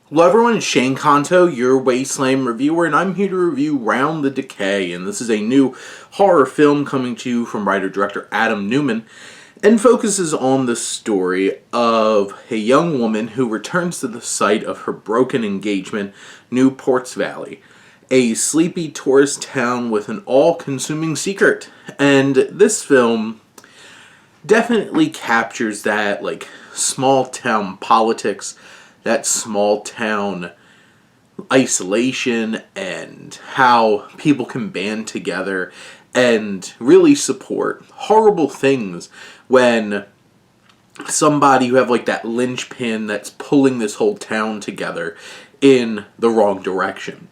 Hello everyone, it's Shane Kanto, your Wasteland reviewer, and I'm here to review Round the Decay, and this is a new horror film coming to you from writer-director Adam Newman, and focuses on the story of a young woman who returns to the site of her broken engagement, Newport's Valley, a sleepy tourist town with an all-consuming secret. And this film definitely captures that, small-town politics, that small town isolation, and how people can band together and really support horrible things when somebody you have that linchpin that's pulling this whole town together in the wrong direction.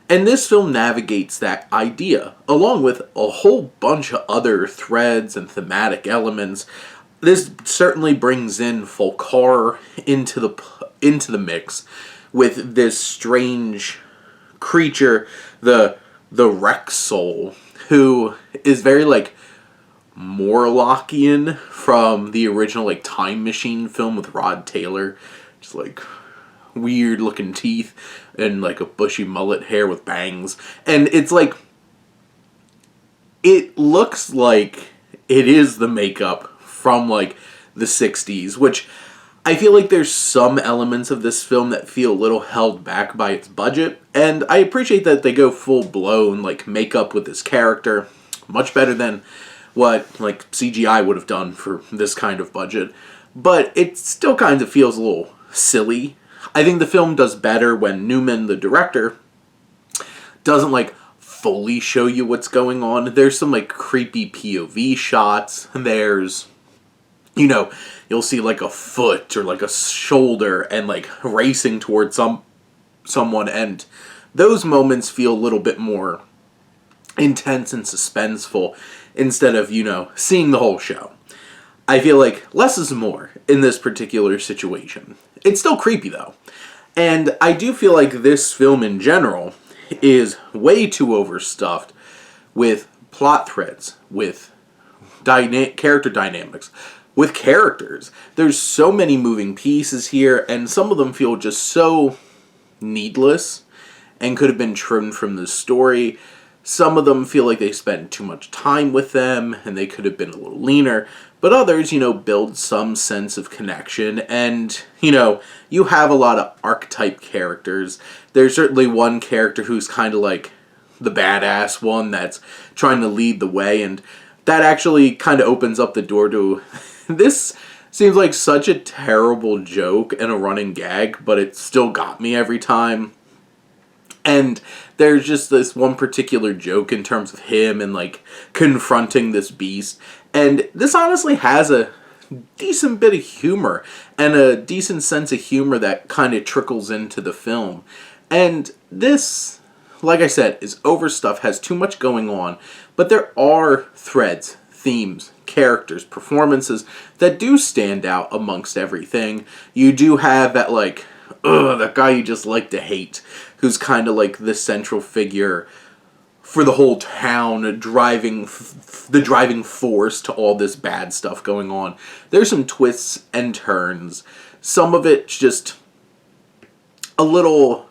And this film navigates that idea, along with a whole bunch of other threads and thematic elements. This certainly brings in folk horror into the mix with this strange creature, the Rex Soul, who is very Morlockian from the original Time Machine film with Rod Taylor. Just weird looking teeth and a bushy mullet hair with bangs. And it's it looks like it is the makeup from the 60s, which I feel there's some elements of this film that feel a little held back by its budget, and I appreciate that they go full blown makeup with this character, much better than what CGI would have done for this kind of budget, but it still kind of feels a little silly. I think the film does better when Newman, the director, doesn't fully show you what's going on. There's some creepy POV shots. There's, you'll see a foot or a shoulder and racing towards someone, and those moments feel a little bit more intense and suspenseful instead of, seeing the whole show. I feel less is more in this particular situation. It's still creepy though. And I do feel this film in general is way too overstuffed with plot threads, with character dynamics, with characters. There's so many moving pieces here, and some of them feel just so needless and could have been trimmed from the story. Some of them feel they spend too much time with them and they could have been a little leaner. But others, build some sense of connection, and, you have a lot of archetype characters. There's certainly one character who's kind of the badass one that's trying to lead the way, and that actually kind of opens up the door to... This seems like such a terrible joke and a running gag, but it still got me every time. And there's just this one particular joke in terms of him and confronting this beast. And this honestly has a decent bit of humor and a decent sense of humor that kind of trickles into the film. And this, like I said, is overstuffed, has too much going on, but there are threads, themes, characters, performances that do stand out amongst everything. You do have that that guy you just like to hate, who's kind of the central figure for the whole town, the driving force to all this bad stuff going on. There's some twists and turns. Some of it just a little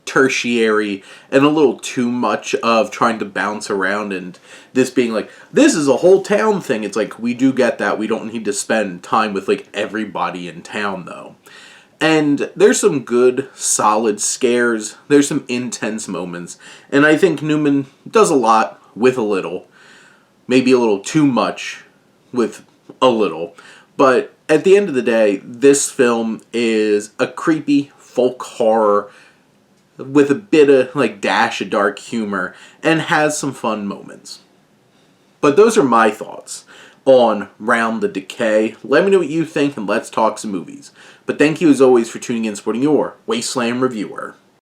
tertiary and a little too much of trying to bounce around, and this being this is a whole town thing. It's we do get that. We don't need to spend time with everybody in town though. And there's some good, solid scares. There's some intense moments. And I think Newman does a lot with a little. Maybe a little too much with a little. But at the end of the day, this film is a creepy folk horror with a bit of dash of dark humor and has some fun moments. But those are my thoughts on Round the Decay. Let me know what you think, and let's talk some movies. But thank you as always for tuning in and supporting your Wasteland reviewer.